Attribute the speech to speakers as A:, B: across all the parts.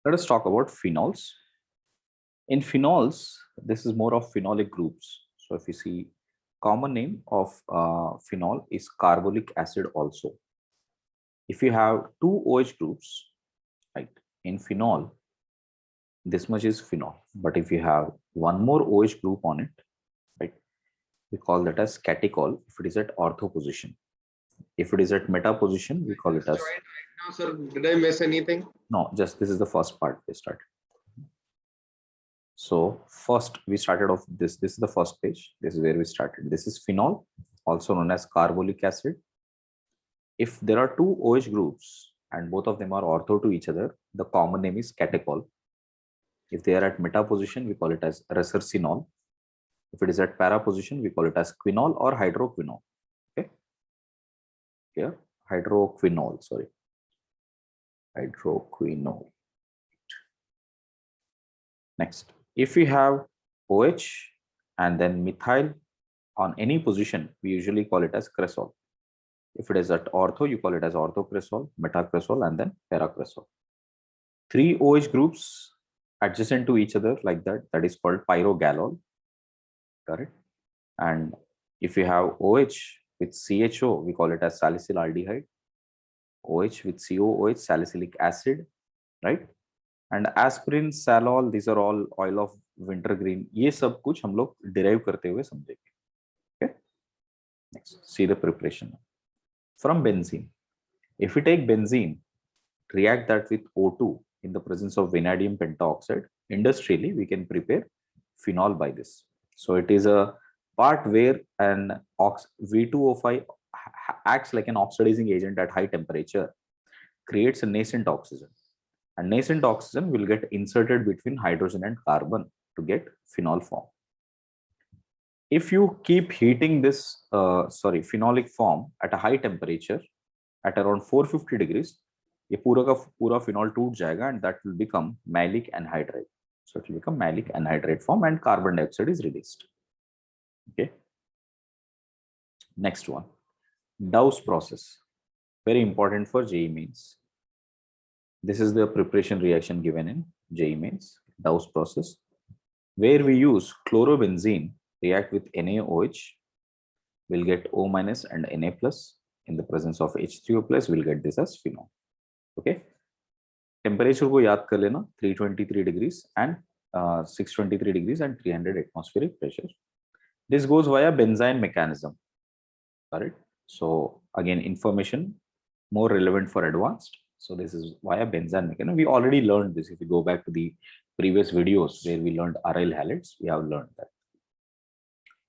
A: Let us talk about phenols. In phenols, this is more of phenolic groups. So if you see, common name of phenol is carbolic acid also. If you have two OH groups, right, in phenol, this much is phenol. But if you have one more OH group on it, right, we call that as catechol if it is at ortho position. If it is at meta position, we call it as.
B: Joined right now, sir. Did I miss anything?
A: No, just this is the first part we started. So first we started off this. This is the first page. This is where we started. This is phenol, also known as carbolic acid. If there are two OH groups and both of them are ortho to each other, the common name is catechol. If they are at meta position, we call it as resorcinol. If it is at para position, we call it as quinol or hydroquinol. Okay. Here, hydroquinol, sorry. Hydroquinol. Next, if we have OH and then methyl on any position, we usually call it as cresol. If it is at ortho, you call it as orthocresol, metacresol, and then paracresol. Three OH groups adjacent to each other like that, that is called pyrogallol. Correct. And if you have OH with CHO, we call it as salicylaldehyde. OH with COOH, salicylic acid, right? And aspirin, salol, these are all oil of wintergreen. ये सब कुछ हम लोग derive करते हुए समझेंगे. Okay. Next, see the preparation from benzene. If we take benzene, react that with O2 in the presence of vanadium pentoxide, industrially we can prepare phenol by this. So it is a part where an V2O5 acts like an oxidizing agent at high temperature, creates a nascent oxygen, and nascent oxygen will get inserted between hydrogen and carbon to get phenol form. If you keep heating this phenolic form at a high temperature at around 450 degrees, ये पूरा का पूरा phenol टूट जाएगा and that will become maleic anhydride. So it will become maleic anhydride form and carbon dioxide is released. Okay. Next one, Dow's process, very important for JEE mains. This is the preparation reaction given in JEE mains, Dow's process, where we use chlorobenzene react with NaOH, we'll get O minus and Na plus. In the presence of H3O plus, we'll get this as phenol. Okay. Temperature को याद कर लेना, 323 degrees and 623 degrees and 300 atmospheric pressure. This goes via benzyne mechanism. Correct. So again, information more relevant for advanced. So this is via benzyne mechanism. We already learned this. If you go back to the previous videos where we learned aryl halides, we have learned that.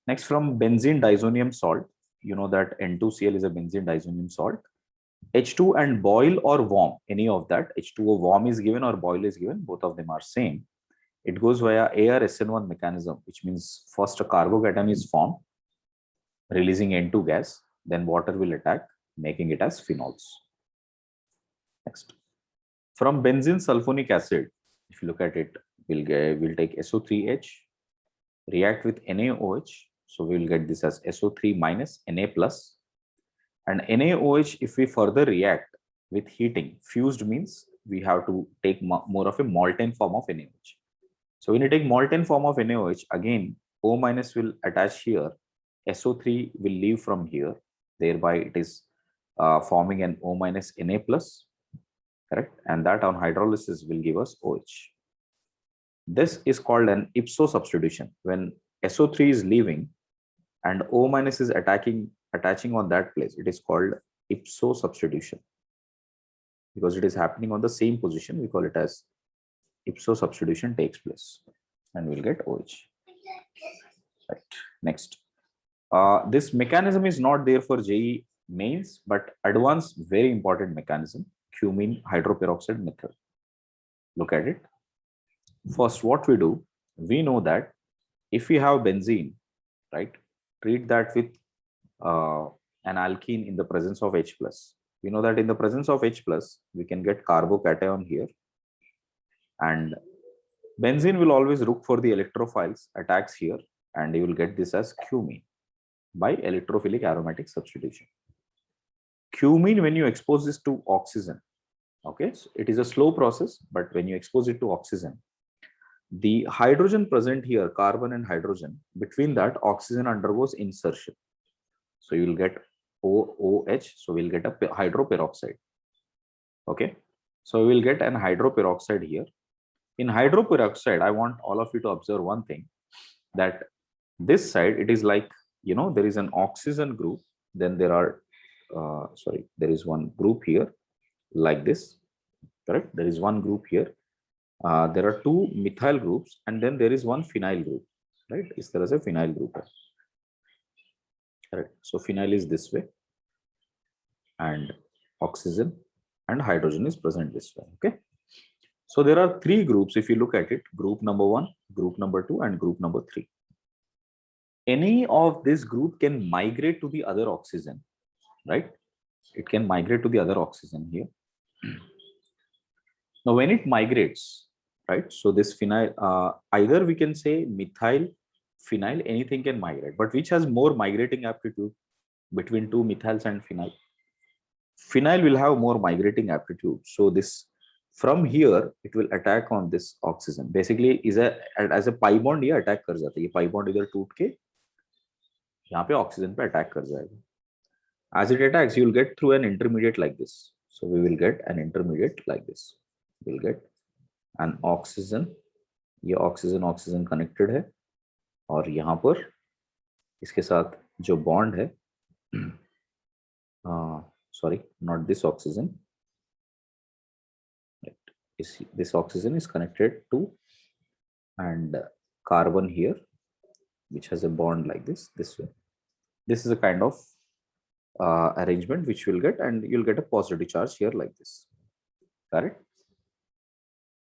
A: Next, from benzene diazonium salt, you know that N2Cl is a benzene diazonium salt. H2 and boil or warm, any of that, H2O warm is given or boil is given, both of them are same. It goes via AR-SN1 mechanism, which means first a carbocation is formed, releasing N2 gas, then water will attack, making it as phenols. Next, from benzene sulfonic acid, if you look at it, we'll take SO3H, react with NaOH, so we will get this as SO3 minus Na plus. And NaOH, if we further react with heating, fused means we have to take more of a molten form of NaOH. So when you take molten form of NaOH, again, O minus will attach here, SO3 will leave from here, thereby it is forming an O minus Na plus, correct? And that on hydrolysis will give us OH. This is called an ipso substitution. When SO3 is leaving and O minus is attaching on that place, it is called ipso substitution. Because it is happening on the same position, we call it as ipso substitution takes place and we'll get OH. Right. Next, this mechanism is not there for JEE mains, but advanced, very important mechanism, cumene hydroperoxide method. Look at it. First, what we do, we know that if we have benzene, right, treat that with an alkene in the presence of H plus. We know that in the presence of H plus, we can get carbocation here, and benzene will always look for the electrophiles, attacks here, and you will get this as cumene by electrophilic aromatic substitution. Cumene, when you expose this to oxygen, Okay, so it is a slow process, but when you expose it to oxygen, the hydrogen present here, carbon and hydrogen, between that oxygen undergoes insertion. So you will get OOH, so we'll get a hydroperoxide. Okay, so we will get an hydroperoxide here. In hydroperoxide, I want all of you to observe one thing, that this side, it is like, you know, there is an oxygen group, then there are, there is one group here like this, correct? There is one group here. There are two methyl groups, and then there is one phenyl group, right? Is there is a phenyl group, correct? So phenyl is this way, and oxygen and hydrogen is present this way. Okay, so there are three groups if you look at it: group number 1, group number 2, and group number 3. Any of this group can migrate to the other oxygen, right? It can migrate to the other oxygen here. Now when it migrates, right, so this phenyl, either we can say methyl, phenyl, anything can migrate, but which has more migrating aptitude between two methyls and phenyl? Phenyl will have more migrating aptitude. So this, from here it will attack on this oxygen, basically is a as a pi bond ये attack कर जाता है, ये pi bond इधर टूट के यहाँ पे oxygen पे attack कर जाएगा. As it attacks, you will get through an intermediate like this. So we will get an intermediate like this. We will get an oxygen, ये oxygen oxygen connected है, और यहाँ पर इसके साथ जो bond है, sorry, not this oxygen, right? This oxygen is connected to and carbon here, which has a bond like this way. This is a kind of arrangement which you'll get, and you'll get a positive charge here like this, correct?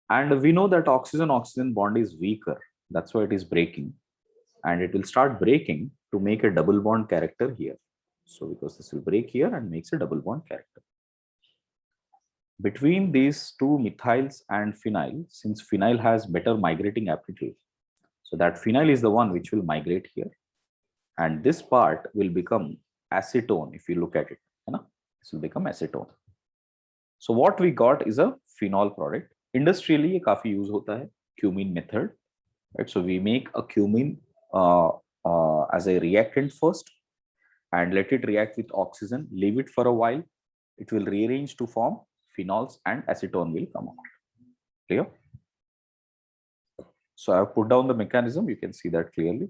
A: And we know that oxygen oxygen bond is weaker, that's why it is breaking, and it will start breaking to make a double bond character here. So because this will break here and makes a double bond character between these two methyls and phenyl. Since phenyl has better migrating aptitude, so that phenyl is the one which will migrate here, and this part will become acetone. If you look at it, you know, this will become acetone. So what we got is a phenol product. Industrially ये काफी use होता है, cumene method, right? So we make a cumene as a reactant first, and let it react with oxygen, leave it for a while, it will rearrange to form phenols and acetone will come out. Clear? So I have put down the mechanism. You can see that clearly,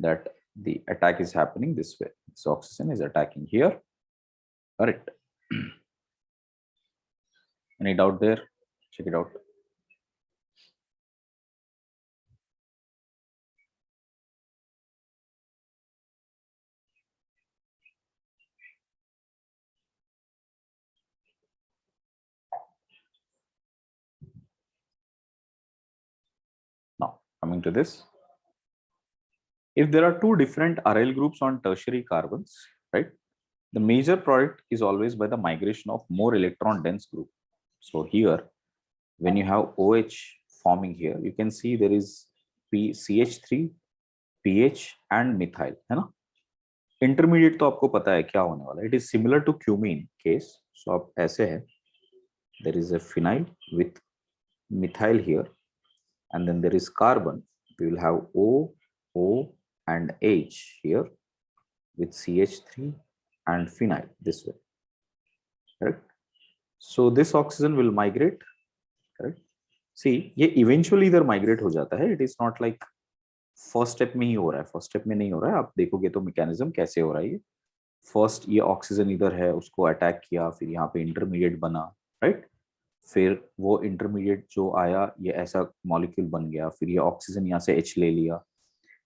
A: that the attack is happening this way. This oxygen is attacking here, correct? Any doubt there? Check it out. Now coming to this, if there are two different aryl groups on tertiary carbons, right, the major product is always by the migration of more electron dense group. So here, when you have OH forming here, you can see there is CH3, PH and methyl, है ना? Intermediate तो आपको पता है क्या होने वाला है. It is similar to cumene case. So आप ऐसे है, there is a phenyl with methyl here, and then there is carbon. We will have O, O and H here with CH3 and phenyl this way, correct? So this oxygen will migrate, correct? See, ये eventually इधर migrate हो जाता है. It is not like first step में ही हो रहा है, first step में नहीं हो रहा है. आप देखोगे तो mechanism कैसे हो रहा है. ये first ये oxygen इधर है, उसको attack किया, फिर यहाँ पे intermediate बना, right? फिर वो intermediate जो आया, ये ऐसा molecule बन गया, फिर ये oxygen यहाँ से H ले लिया,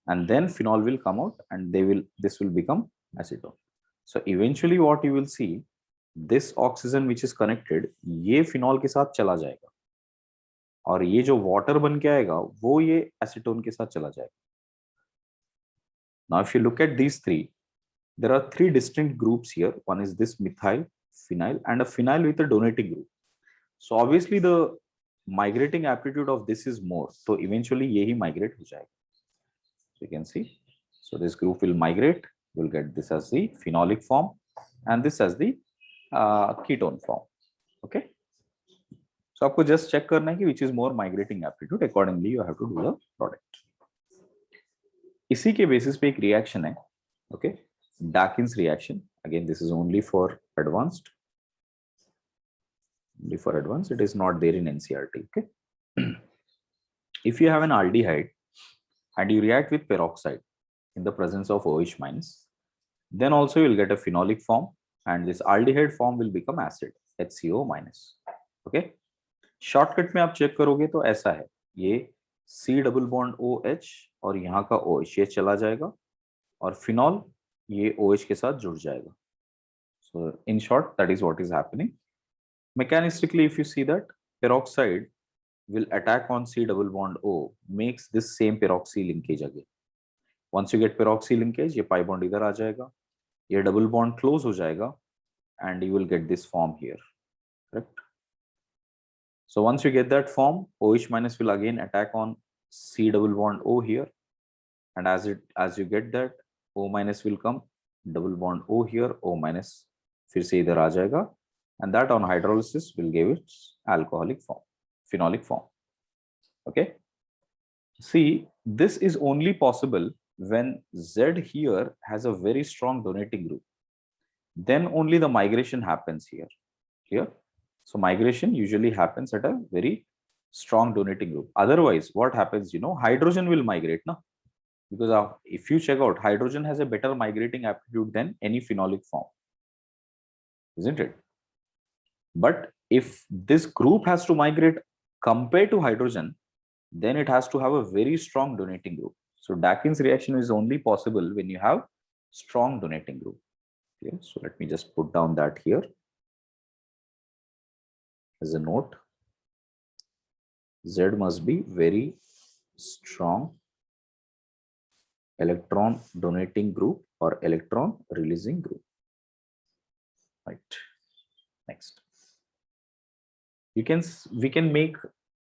A: and then phenol will come out, and this will become acetone. So eventually what you will see, this oxygen which is connected, ये phenol के साथ चला जाएगा, और ये जो water बन के आएगा वो ये acetone के साथ चला जाएगा. Now if you look at these three, there are three distinct groups here. One is this methyl, phenyl, and a phenyl with a donating group. So obviously the migrating aptitude of this is more, so eventually ये ही migrate हो जाएगा. So you can see, so this group will migrate, we'll get this as the phenolic form and this as the ketone form. Okay, So आपको just check करना है कि which is more migrating aptitude, accordingly you have to do the product. इसी के basis पे एक reaction है, okay, Dawkins reaction. Again, this is only for advanced. Only for advanced, it is not there in NCERT. Okay. If you have an aldehyde and you react with peroxide in the presence of OH minus, then also you will get a phenolic form, and this aldehyde form will become acid, HCO minus. Okay. Shortcut में आप check करोगे तो ऐसा है, ये C double bond OH और यहाँ का OH ये चला जाएगा और फिनॉल ये OH के साथ जुड़ जाएगा. So in short, that is what is happening. Mechanistically, if you see that peroxide will attack on C double bond O, makes this same peroxy linkage again. Once you get peroxy linkage, ये pi bond इधर आ जाएगा, ये double bond close हो जाएगा, and you will get this form here. Correct? So once you get that form, OH minus will again attack on C double bond O here, and as you get that, O minus will come, double bond O here, O minus फिर से इधर आ जाएगा, and that on hydrolysis will give its alcoholic form, phenolic form. Okay. See, this is only possible when Z here has a very strong donating group. Then only the migration happens here. Here. So migration usually happens at a very strong donating group. Otherwise, what happens, hydrogen will migrate, no? Because if you check out, hydrogen has a better migrating aptitude than any phenolic form, isn't it? But if this group has to migrate compared to hydrogen, then it has to have a very strong donating group. So Dawkins reaction is only possible when you have strong donating group. Okay, so let me just put down that here as a note. Z must be very strong electron donating group or electron releasing group. Right. Next. We can make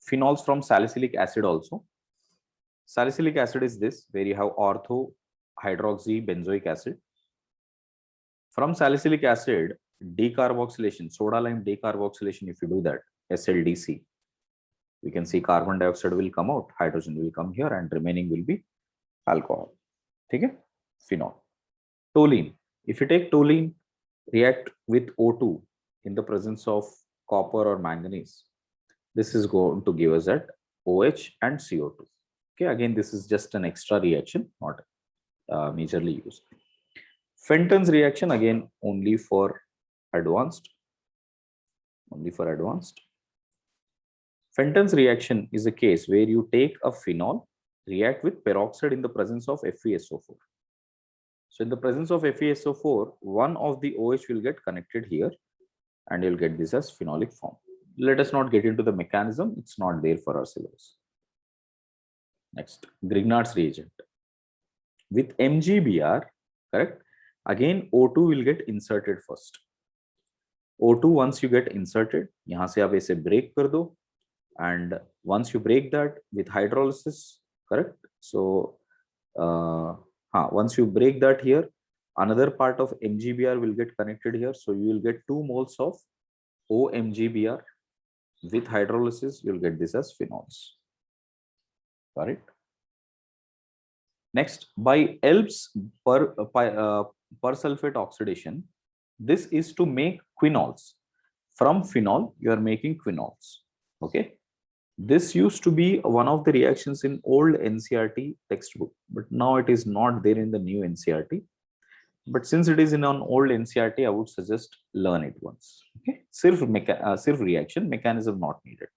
A: phenols from salicylic acid also. Salicylic acid is this, where you have ortho hydroxy benzoic acid. From salicylic acid, decarboxylation, soda lime decarboxylation, if you do that, SLDC, we can see carbon dioxide will come out, hydrogen will come here, and remaining will be alcohol. Okay? Phenol. Toluene. If you take toluene, react with O2 in the presence of copper or manganese, this is going to give us that OH and CO2. Okay, again, this is just an extra reaction, not majorly used. Fenton's reaction, again, only for advanced. Only for advanced. Fenton's reaction is a case where you take a phenol, react with peroxide in the presence of FeSO4. So in the presence of FeSO4, one of the OH will get connected here, and you'll get this as phenolic form. Let us not get into the mechanism, it's not there for our syllabus. Next, Grignard's reagent. With MgBr, correct? Again, O2 will get inserted first. O2, once you get inserted, यहाँ से आप इसे break कर दो, and once you break that with hydrolysis, correct? So, once you break that here, another part of MgBr will get connected here. So you will get 2 moles of OMgBr. With hydrolysis, you'll get this as phenols. Got it? Next, by Elb's persulfate oxidation, this is to make quinols. From phenol, you are making quinols. Okay. This used to be one of the reactions in old NCERT textbook, but now it is not there in the new NCERT. But since it is in an old NCERT, I would suggest learn it once. Okay, self reaction mechanism not needed.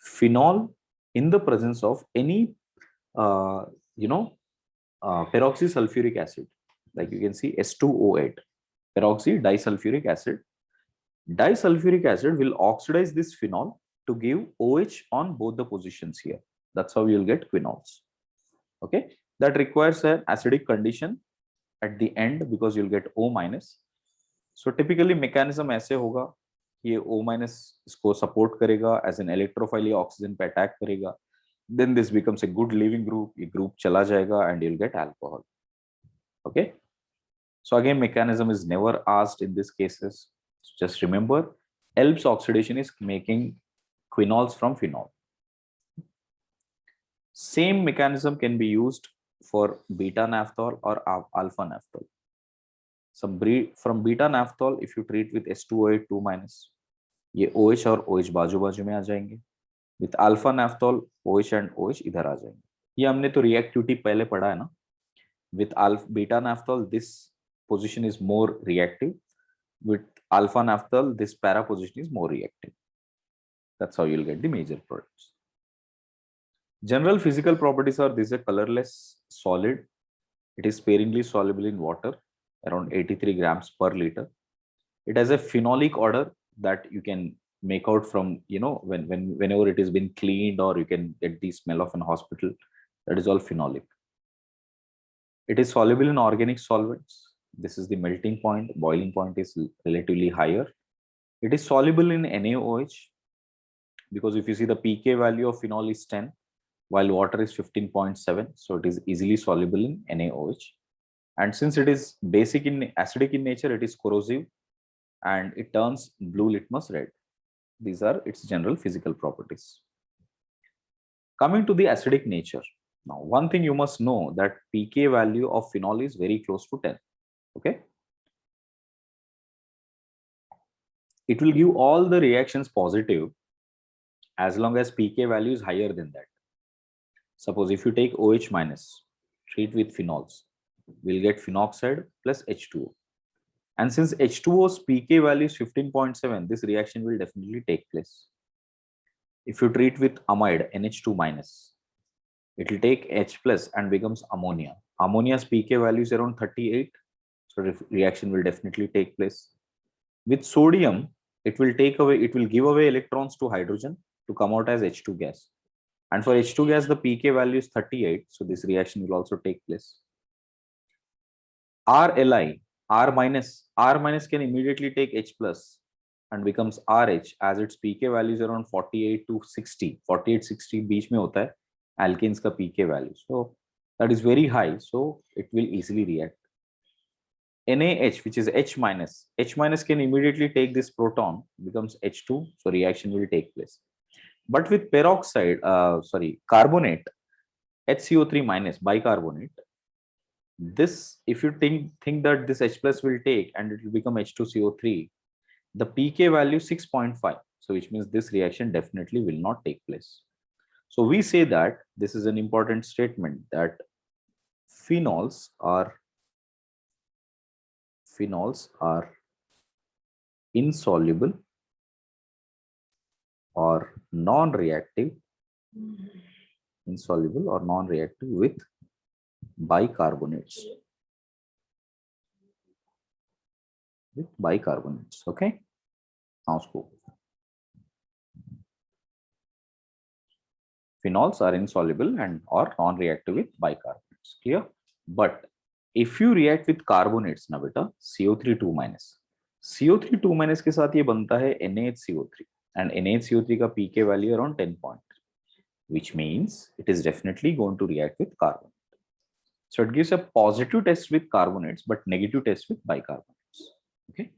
A: Phenol in the presence of any peroxysulfuric acid, like you can see S2O8, peroxy disulfuric acid. Disulfuric acid will oxidize this phenol to give OH on both the positions here. That's how you'll get quinols. Okay, that requires an acidic condition at the end because you'll get O minus. So typically mechanism ऐसे होगा, ये O minus इसको support करेगा, as an electrophile oxygen पे attack करेगा. Then this becomes a good leaving group. ये group चला जाएगा and you'll get alcohol. Okay. So again, mechanism is never asked in these cases. So just remember, Elb's oxidation is making quinols from phenol. Same mechanism can be used for beta naphthol or alpha naphthol. From beta naphthol, if you treat with H2O8 2 minus, ये OH और OH बाजू बाजू में आ जाएंगे. With alpha naphthol, OH and OH इधर आ जाएंगे. ये हमने तो reactivity पहले पढ़ा है ना. With beta naphthol, this position is more reactive. With alpha naphthol, this para position is more reactive. That's how you'll get the major products. General physical properties are: this is a colorless solid. It is sparingly soluble in water, around 83 grams per liter. It has a phenolic odor that you can make out from, whenever it has been cleaned, or you can get the smell of an hospital. That is all phenolic. It is soluble in organic solvents. This is the melting point. Boiling point is relatively higher. It is soluble in NaOH, because if you see the pK value of phenol is 10, while water is 15.7. So it is easily soluble in NaOH. And since it is acidic in nature, it is corrosive and it turns blue litmus red. These are its general physical properties. Coming to the acidic nature. Now, one thing you must know, that pK value of phenol is very close to 10. Okay. It will give all the reactions positive as long as pK value is higher than that. Suppose if you take OH minus, treat with phenols, we'll get phenoxide plus H2O. And since H2O's pK value is 15.7, this reaction will definitely take place. If you treat with amide, NH2 minus, it will take H plus and becomes ammonia. Ammonia's pK value is around 38, so reaction will definitely take place. With sodium, it will give away electrons to hydrogen to come out as H2 gas. And for H2 gas, the pK value is 38, so this reaction will also take place. RLi, R minus can immediately take H plus and becomes RH, as its pK value is around 48 to 60. 48-60 बीच में होता है alkanes का pK value. So that is very high, so it will easily react. NaH, which is H minus can immediately take this proton, becomes H2, so reaction will take place. But with carbonate, HCO3 minus, bicarbonate, this, if you think that this H plus will take and it will become H2CO3, the pK value 6.5, so which means this reaction definitely will not take place. So we say that this is an important statement, that phenols are insoluble or non-reactive with bicarbonates. Okay. Now school. Phenols are insoluble and or non-reactive with bicarbonates. Clear? But if you react with carbonates, na beta, CO3 2 minus. CO3 2 minus के साथ ये बनता है NaHCO3, and NaHCO3 का pK value around 10 point, which means it is definitely going to react with carbonate. So it gives a positive test with carbonates, but negative test with bicarbonates. Okay.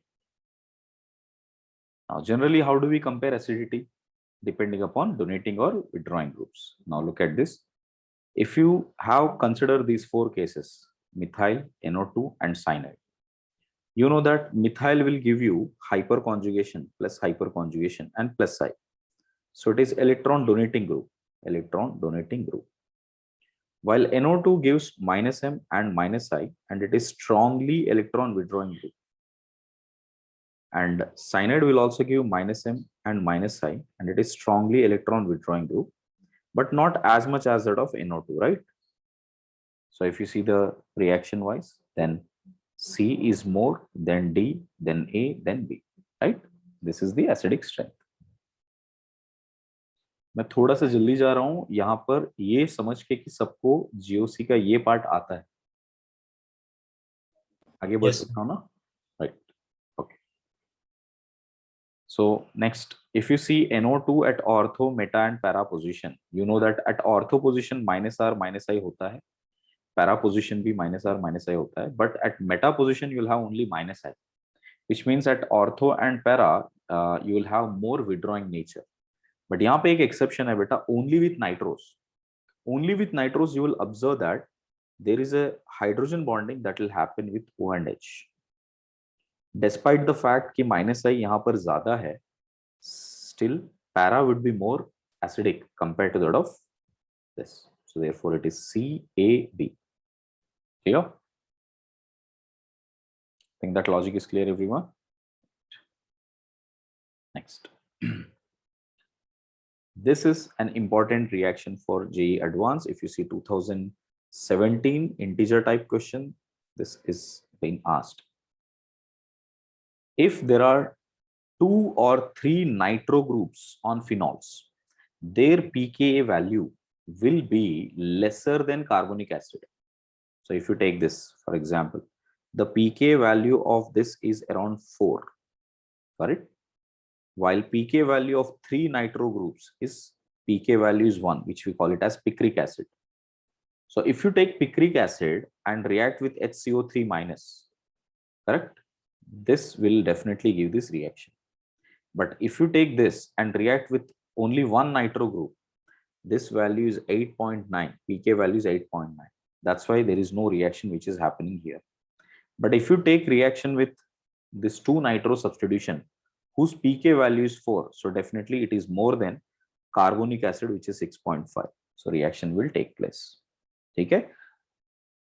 A: Now, generally, how do we compare acidity? Depending upon donating or withdrawing groups. Now look at this. If you have considered these four cases, methyl, NO2 and cyanide, you know that methyl will give you hyperconjugation and plus I. So it is electron donating group. While NO2 gives minus M and minus I, and it is strongly electron withdrawing group. And cyanide will also give minus M and minus I, and it is strongly electron withdrawing group, but not as much as that of NO2, right? So if you see the reaction wise, then C is more, then D, then A, then B, right? This is the acidic strength. मैं थोड़ा सा जल्दी जा रहा हूं यहां पर, ये समझ के कि सबको जीओसी का ये पार्ट आता है, आगे बढ़ सकता हूं ना, right? Okay. So next, if you see NO2 at ortho, meta and para position, you know that at ortho position minus R minus I होता है, para position भी minus R minus I होता है, but at meta position you will have only minus I, which means at ortho and para you will have more withdrawing nature. But यहाँ पे एक exception है बेटा, only with nitrous. Only with nitrous you will observe that there is a hydrogen bonding that will happen with O and H. Despite the fact कि minus I यहाँ पर ज्यादा है, still para would be more acidic compared to that of this. So therefore it is CAB. Clear? I think that logic is clear, everyone. Next. This is an important reaction for JEE Advanced. If you see 2017 integer type question, this is being asked. If there are 2 or 3 nitro groups on phenols, their pKa value will be lesser than carbonic acid. So if you take this, for example, the pKa value of this is around 4, correct? While pK value of 3 nitro groups is pK value is 1, which we call it as picric acid. So if you take picric acid and react with HCO3 minus, correct? This will definitely give this reaction. But if you take this and react with only one nitro group, this value is 8.9, pK value is 8.9. That's why there is no reaction which is happening here. But if you take reaction with this 2 nitro substitution, whose pK value is 4, so definitely it is more than carbonic acid, which is 6.5. So reaction will take place. ठीक है?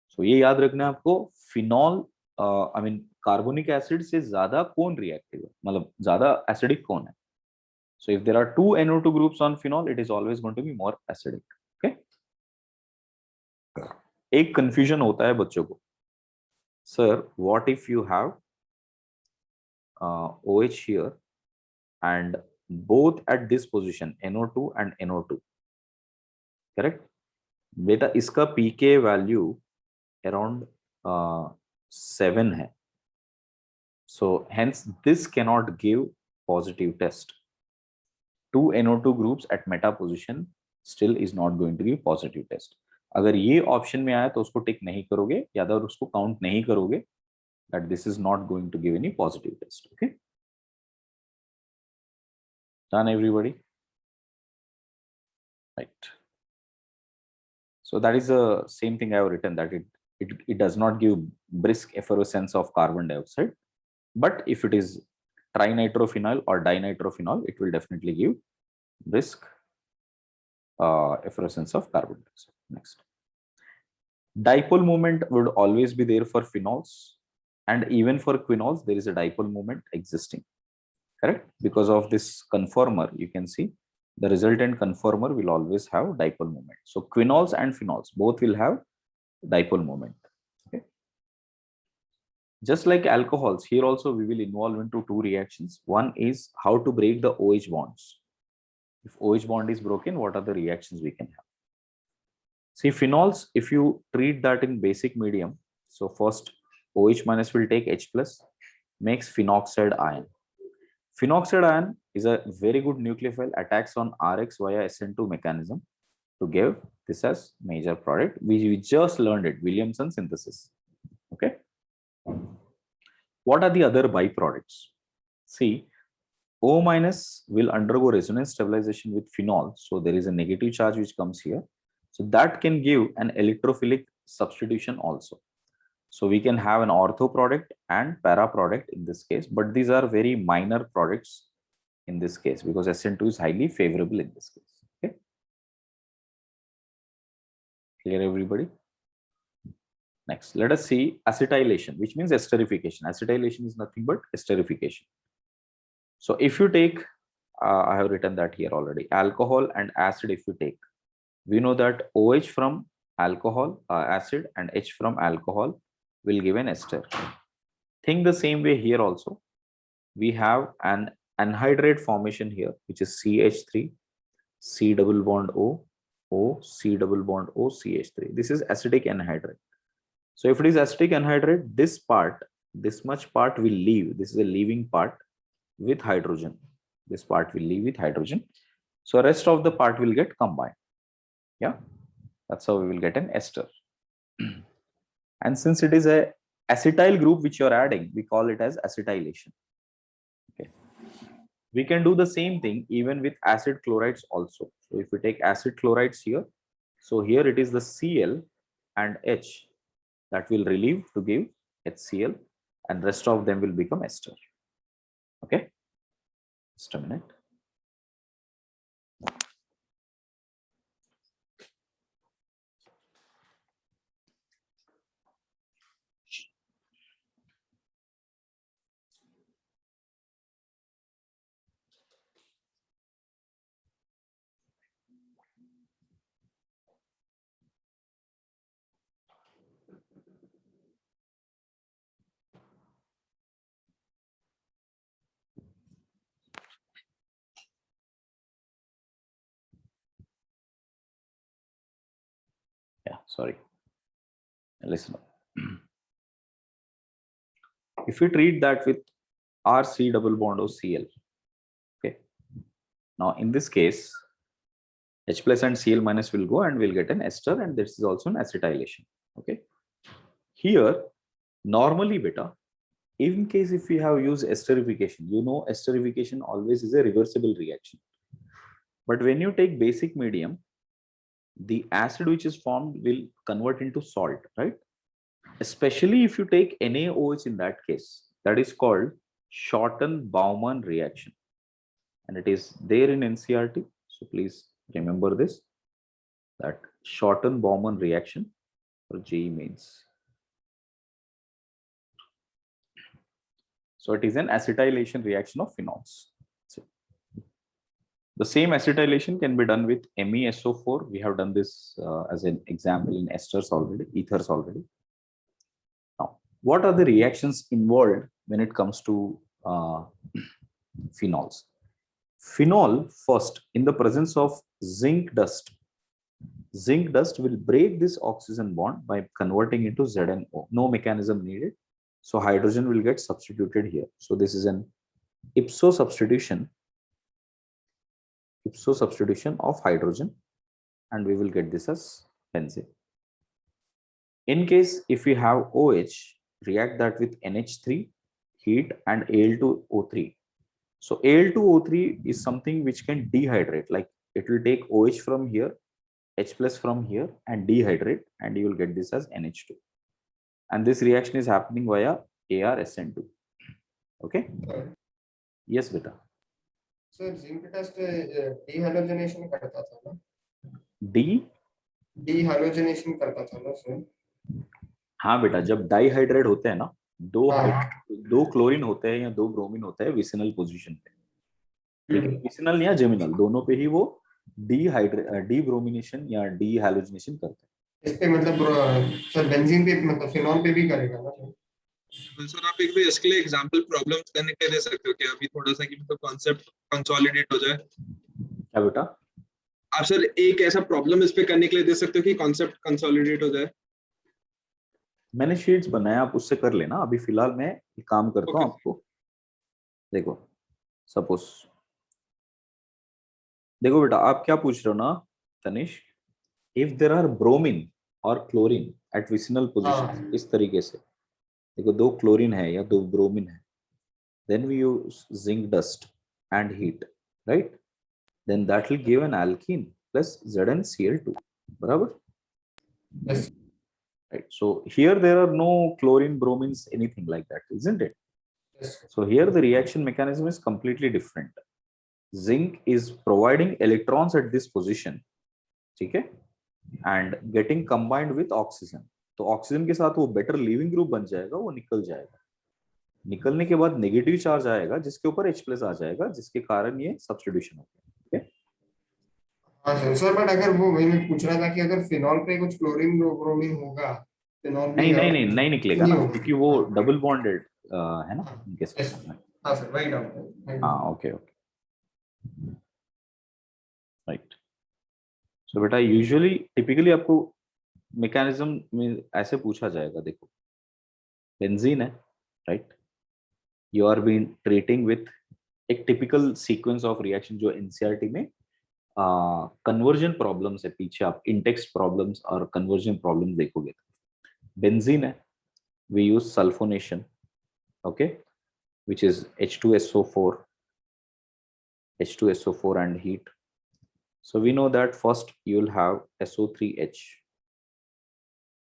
A: So ये याद रखना आपको, phenol I mean carbonic acid से ज्यादा कौन reactive है, मतलब ज्यादा एसिडिक कौन है. So if there are 2 NO2 groups on phenol, it is always going to be more acidic. Okay? एक confusion होता है बच्चों को, sir, what if you have OH here and both at this position NO2 and NO2, correct? बेटा इसका pK value around 7 है, so hence this cannot give positive test. 2 NO2 groups at meta position still is not going to give positive test. अगर ये option में आया तो उसको टिक नहीं करोगे या अगर उसको काउंट नहीं करोगे, that this is not going to give any positive test. Okay, done everybody? Right. So that is the same thing I have written, that it does not give brisk effervescence of carbon dioxide, but if it is trinitrophenol or dinitrophenol, it will definitely give brisk effervescence of carbon dioxide. Next, dipole moment would always be there for phenols, and even for quinols there is a dipole moment existing, correct? Because of this conformer, you can see the resultant conformer will always have dipole moment. So quinols and phenols both will have dipole moment. Okay, just like alcohols, here also we will involve into 2 reactions. One is how to break the OH bonds. If OH bond is broken, what are the reactions we can have? See, phenols, if you treat that in basic medium, so first OH minus will take H plus, makes phenoxide ion. Phenoxide ion is a very good nucleophile, attacks on Rx via SN2 mechanism to give this as major product. We just learned it, Williamson synthesis. Okay. What are the other byproducts? See, O minus will undergo resonance stabilization with phenol. So there is a negative charge which comes here. So that can give an electrophilic substitution also. So we can have an ortho product and para product in this case, but these are very minor products in this case because SN2 is highly favorable in this case. Okay. Clear, everybody? Next, let us see acetylation, which means esterification. Acetylation is nothing but esterification. So if you take, I have written that here already, alcohol and acid, if you take, we know that OH from alcohol, acid, and H from alcohol will give an ester. Think the same way here also. We have an anhydride formation here, which is CH3, C double bond O, O, C double bond O, CH3. This is acidic anhydride. So if it is acidic anhydride, this part, this much part will leave. This is a leaving part with hydrogen. This part will leave with hydrogen. So rest of the part will get combined. Yeah, that's how we will get an ester. And since it is a acetyl group which you are adding, we call it as acetylation. Okay. We can do the same thing even with acid chlorides also. So if we take acid chlorides here, so here it is the Cl and H that will relieve to give HCl, and rest of them will become ester. Okay, just a minute. Yeah, sorry. Listen up. If we treat that with RC double bond O Cl, okay. Now in this case, H plus and Cl minus will go and we'll get an ester, and this is also an acetylation. Okay. Here, normally beta, in case if we have used esterification, you know esterification always is a reversible reaction. But when you take basic medium, the acid which is formed will convert into salt, right? Especially if you take NaOH in that case, that is called Schotten-Baumann reaction. And it is there in NCERT. So please remember this, that Schotten-Baumann reaction for JEE mains. So it is an acetylation reaction of phenols. So the same acetylation can be done with MESO4. We have done this as an example in esters already, ethers already. Now, what are the reactions involved when it comes to phenols? Phenol, first, in the presence of zinc dust will break this oxygen bond by converting into ZnO. No mechanism needed. So hydrogen will get substituted here. So this is an ipso substitution of hydrogen, and we will get this as benzene. In case if we have OH, react that with NH3, heat, and Al2O3. So Al2O3 is something which can dehydrate, like it will take OH from here, H plus from here, and dehydrate, and you will get this as NH2. And this reaction is happening via ArSN2. Okay? Yes, beta.
B: Sir zinc test dehydrogenation करता था ना dehydrogenation करता था ना sir
A: हाँ बेटा, जब dihydrate होते हैं ना,
B: हाँ।
A: दो क्लोरीन होते हैं या दो ब्रोमीन होते हैं विसिनल पोजीशन पे, लेकिन विसिनल या जेमिनल दोनों पे ही वो डीब्रोमिनेशन या डीहैलोजिनेशन करते हैं।
B: इस पे मतलब सर बेंजीन पे मतलब फिनॉल पे भी करेगा ना
C: सर? आप एक भी इसके लिए एग्जांपल प्रॉब्लम्स करने के दे सकते हो क्या अभी थोड़ा सा कि मतलब कांसेप्ट कंसोलिडेट हो जाए?
A: क्या बेटा?
C: आप सर एक ऐसा प्रॉब्लम इस पे करने के लिए दे सकते हो कि कांसेप्ट कंसोलिडेट हो जाए?
A: मैंने शीट्स बनाया, आप उससे कर लेना। अभी फिलहाल मैं एक काम करता हूँ आपको। देखो सपोज, देखो बेटा, आप क्या पूछ रहे हो ना Tanish, if there are bromine और क्लोरीन एट विसिनल पोजीशन, इस तरीके से देखो, दो क्लोरीन है या दो ब्रोमीन है, then we use zinc dust and heat, right? Then that will give an alkene plus ZnCl2, barabar?
B: Yes.
A: Right. So here there are no chlorine, bromines, anything like that, isn't it?
B: Yes.
A: So here the reaction mechanism is completely different. Zinc is providing electrons at this position, ठीक है, and getting combined with oxygen. तो oxygen के साथ वो better leaving group बन जाएगा, वो निकल जाएगा। निकलने के बाद नेगेटिव चार्ज आएगा जिसके ऊपर H प्लस आ जाएगा, जिसके कारण ये सब्स्टिट्यूशन होगा। ठीक है?
B: हाँ सर, बट अगर वो वही मैं पूछ रहा था कि अगर फिनॉल पे कुछ क्लोरीन ब्रोमीन होगा, फिनॉल
A: नहीं नहीं नहीं नहीं निकलेगा ना, क्योंकि वो डबल बॉन्डेड है ना इनके साथ।
B: हाँ सर, वही डाउट है।
A: हाँ ओके ओके राइट। सो बेटा यूजुअली टिपिकली आपको मैकेनिज्म में ऐसे पूछा जाएगा, देखो बेंजीन है, right, you are been treating with एक टिपिकल सीक्वेंस ऑफ रिएक्शन जो एनसीईआरटी में कन्वर्जन प्रॉब्लम्स है, पीछे आप इंटेक्स्ट प्रॉब्लम्स और कन्वर्जन प्रॉब्लम देखोगे। बेंजीन है, we use sulfonation, okay, which is H2SO4, H2SO4 and heat. So we know that first you will have SO3H.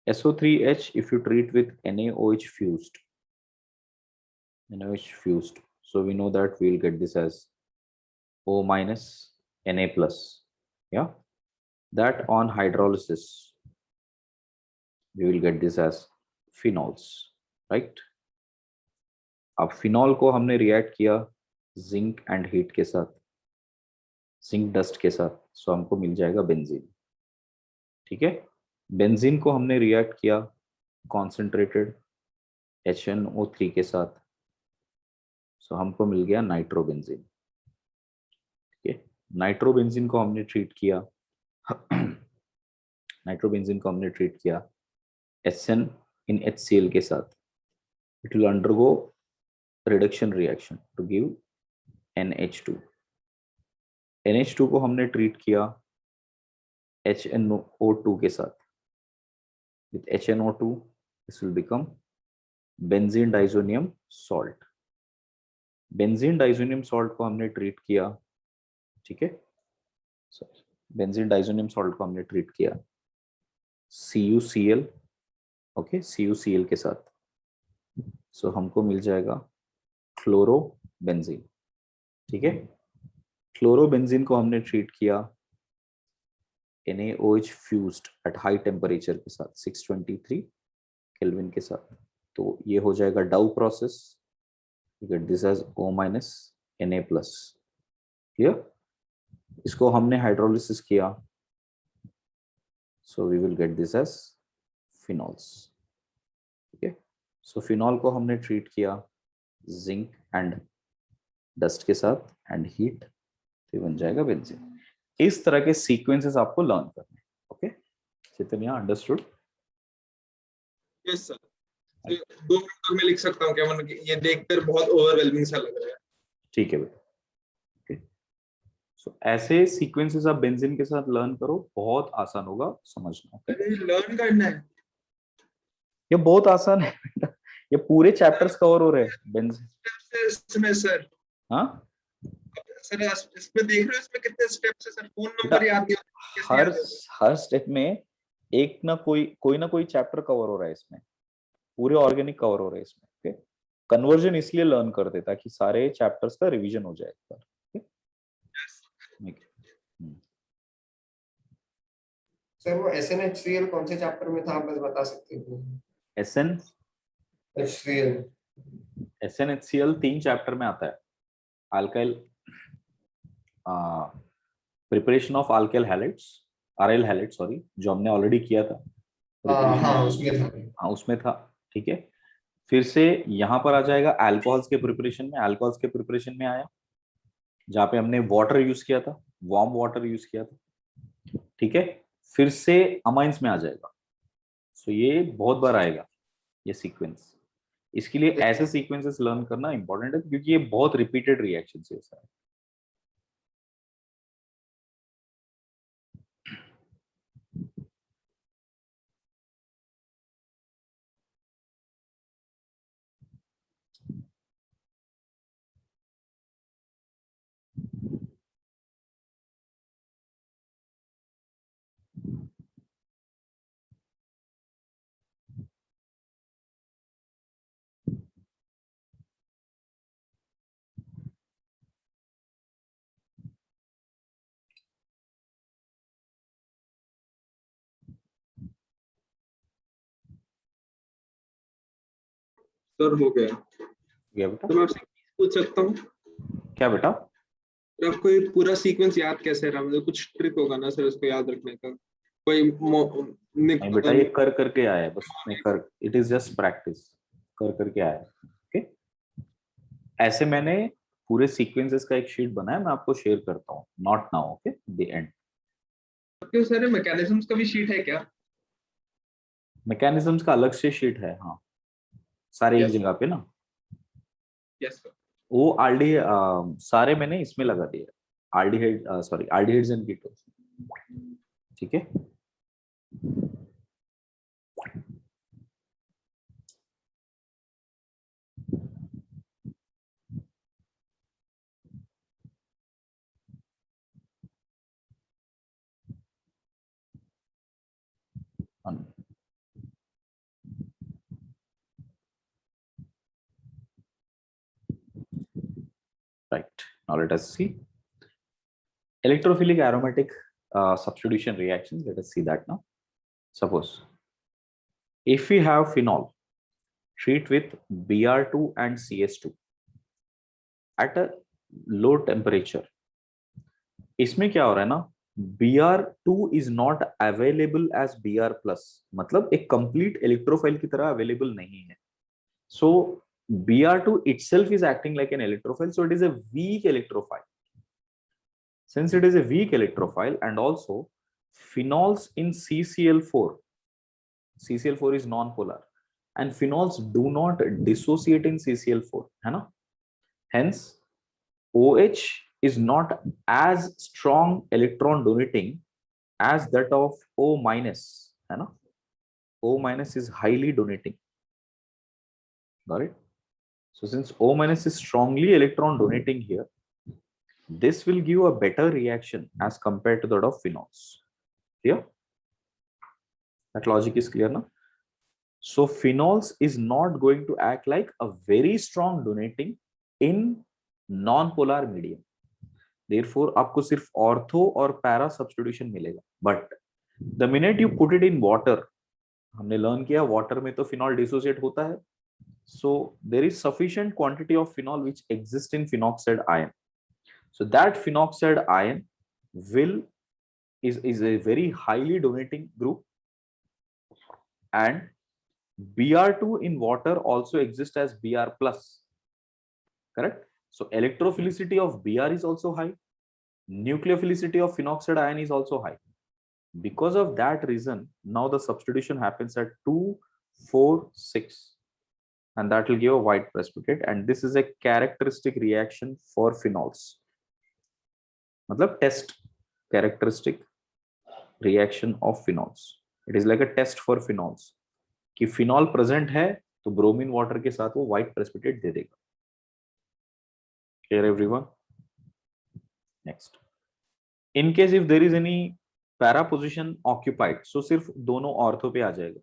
A: SO3H, if you treat with NaOH fused, so we know that we'll get this as O minus Na plus. Yeah, that on hydrolysis we will get this as phenols, right? अब phenol को हमने react किया zinc and heat के साथ, zinc dust के साथ, सो हमको मिल जाएगा बेंजीन। ठीक है, बेंजीन को हमने रिएक्ट किया कॉन्सेंट्रेटेड HNO3 के साथ, सो हमको मिल गया नाइट्रोबेंजीन। ठीक है, नाइट्रोबेंजीन को हमने ट्रीट किया नाइट्रोबेंजीन को हमने ट्रीट किया SN in HCl के साथ, it will undergo reduction reaction to give NH2। NH2 को हमने ट्रीट किया HNO2 के साथ, with HNO2 this will become benzene diazonium salt। Benzene diazonium salt को हमने ट्रीट किया, ठीक है, बेंजीन डाइजोनियम सॉल्ट को हमने ट्रीट किया CuCl, ओके, CuCl के साथ, सो हमको मिल जाएगा क्लोरोबेंजीन। ठीक है, क्लोरोबेंजीन को हमने ट्रीट किया NaOH fused at high temperature के साथ 623 केल्विन के साथ, तो ये हो जाएगा Dow process. Get this as O minus Na plus। Clear, इसको हमने हाइड्रोलिसिस किया, so we will get this as phenols. ठीक है, सो फिनॉल को हमने ट्रीट किया जिंक एंड डस्ट के साथ एंड हीट, तो बन जाएगा बेंजीन। इस तरह के सीक्वेंसेस आपको लर्न करने। ओके, चितनिया अंडरस्टूड?
C: यस सर, 2 मिनट में लिख सकता हूँ क्या? मतलब ये देखकर बहुत ओवरवेलमिंग सा लग रहा है।
A: ठीक है बेटा, ओके। सो ऐसे सीक्वेंसेस आप बेंजीन के साथ लर्न करो, बहुत आसान होगा समझना। ओके,
C: लर्न करना है,
A: ये बहुत आसान है बेटा, ये पूरे चैप्टर्स कवर हो रहे हैं बेंजीन।
C: इसमें सर,
A: हाँ
C: सर इसमें देख रहे हो इसमें कितने स्टेप्स है सर? फोन नंबर याद नहीं होता,
A: हर स्टेप में एक ना कोई ना कोई चैप्टर कवर हो रहा है इसमें, पूरे ऑर्गेनिक कवर हो रहे हैं इसमें। ओके, कन्वर्जन इसलिए लर्न करते ताकि सारे चैप्टर्स का रिवीजन हो जाए।
B: सर वो SnHCl कौन से चैप्टर में था, आप बस बता सकते हो? HCl
A: SnHCl 3 चैप्टर में आता है। Alkyl preparation of alkyl halides, aryl halide sorry, जो हमने ऑलरेडी किया था।
B: हाँ उसमें था।
A: हाँ उसमें था। ठीक है, फिर से यहाँ पर आ जाएगा अल्कोहल्स के प्रिपरेशन में। अल्कोहल्स के प्रिपरेशन में आया जहाँ पे हमने वाटर यूज किया था, वार्म वाटर यूज किया था। ठीक है, फिर से अमाइंस में आ जाएगा। सो ये बहुत बार आएगा ये सीक्वेंस, इसके लिए ऐसे सीक्वेंसेस लर्न करना इंपॉर्टेंट है क्योंकि ये बहुत रिपीटेड रिएक्शन है सर।
C: सर हो गया।
A: बेटा
C: तो मैं आपसे पूछ सकता हूँ,
A: क्या बेटा?
C: तो आपको ये पूरा सीक्वेंस याद कैसे रहा? मतलब कुछ ट्रिक होगा ना सर इसको याद रखने का? कोई
A: नहीं बेटा, ये कर करके आया है बस, नहीं कर, इट इज जस्ट प्रैक्टिस, कर करके आया है। ओके, ऐसे मैंने पूरे सीक्वेंसेस का एक शीट बनाया, मैं आपको शेयर करता हूँ, not now, okay, the end.
C: क्यों सर, मैकेनिज्म्स का भी शीट है क्या?
A: मैकेनिज्म्स का अलग से शीट है, हाँ, सारे एक
C: यस
A: जगह पे ना।
C: Yes sir.
A: वो आल्डी सारे मैंने इसमें लगा दिए, आल्डिहाइड सॉरी आल्डिहाइड्स एंड कीटोन्स। ठीक है, Right. Now let us see electrophilic aromatic substitution reactions. Let us see that now. Suppose if we have phenol treat with Br2 and CS2 at a low temperature, इसमें क्या हो रहा है ना, Br2 is not available as Br plus, मतलब एक complete electrophile की तरह available नहीं है. So Br2 itself is acting like an electrophile, so it is a weak electrophile. Since it is a weak electrophile, and also phenols in CCl4 is non-polar, and phenols do not dissociate in CCl4, है ना? Hence, OH is not as strong electron donating as that of O minus, है ना? O minus is highly donating. Got it? So since O minus is strongly electron donating here, this will give a better reaction as compared to that of phenols. Clear? That logic is clear now. So phenols is not going to act like a very strong donating in non-polar medium. Therefore, आपको सिर्फ ortho और para substitution मिलेगा. But the minute you put it in water, हमने learn किया water में तो phenol dissociate होता है. So there is sufficient quantity of phenol which exists in phenoxide ion. So that phenoxide ion is a very highly donating group, and Br2 in water also exists as Br plus. Correct? So electrophilicity of Br is also high. Nucleophilicity of phenoxide ion is also high. Because of that reason, now the substitution happens at 2, 4, 6. And that will give a white precipitate. And this is a characteristic reaction for phenols. Matlab test characteristic reaction of phenols. It is like a test for phenols. कि phenol present है तो bromine water के साथ वो white precipitate दे देगा. Clear everyone? Next. In case if there is any para position occupied, so सिर्फ दोनों ortho पे आ जाएगा.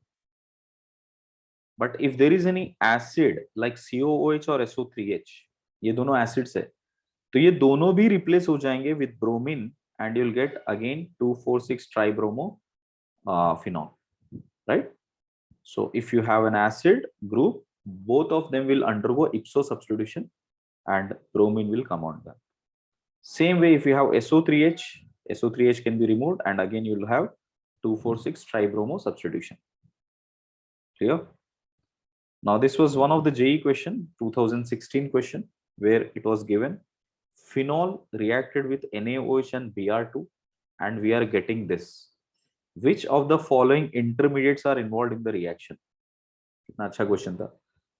A: But if there is any acid like COOH or SO3H, ये दोनों acids है, तो ये दोनों भी replace हो जाएंगे with bromine, and you'll get again 2,4,6 tribromo phenol, right? So if you have an acid group, both of them will undergo ipso substitution and bromine will come on them. Same way, if you have SO3H, SO3H can be removed, and again you will have 2,4,6 tribromo substitution. Clear? Now this was one of the JEE question, 2016 question, where it was given phenol reacted with NaOH and Br2, and we are getting this. Which of the following intermediates are involved in the reaction? कितना अच्छा question था.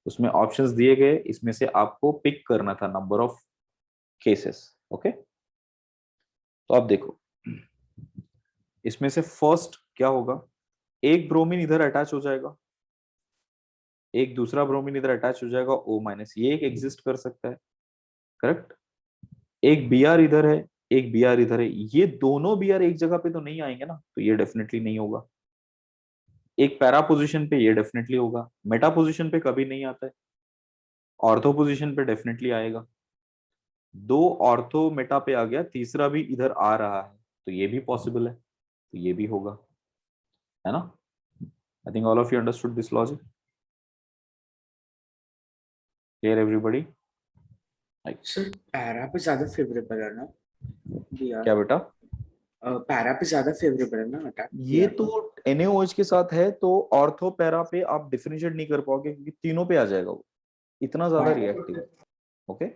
A: उसमें options दिए गए, इसमें से आपको pick करना था नंबर ऑफ केसेस. ओके, तो आप देखो इसमें से फर्स्ट क्या होगा. एक ब्रोमीन इधर अटैच हो जाएगा, एक दूसरा ब्रोमीन इधर अटैच हो जाएगा O माइनस, ये एक एग्जिस्ट कर सकता है. करेक्ट. एक Br इधर है, एक Br इधर है, ये दोनों Br एक जगह पे तो नहीं आएंगे ना, तो ये डेफिनेटली नहीं होगा. एक पैरा पोजीशन पे ये डेफिनेटली होगा, मेटा पोजीशन पे कभी नहीं आता है, ऑर्थो पोजीशन पे डेफिनेटली आएगा. दो ऑर्थो मेटा पे आ गया, तीसरा भी इधर आ रहा है, तो ये भी पॉसिबल है, तो ये भी होगा, है ना. I think all of you understood this logic. Clear everybody?
D: Sir para पे ज्यादा फेवरेबल है ना
A: क्या बेटा?
D: पैरा पे ज्यादा फेवरेबल है ना अटैक.
A: ये तो NaOH के साथ है, तो ऑर्थो पैरा पे आप डिफरेंशिएट नहीं कर पाओगे क्योंकि तीनों पे आ जाएगा वो, इतना ज्यादा रिएक्टिव. ओके,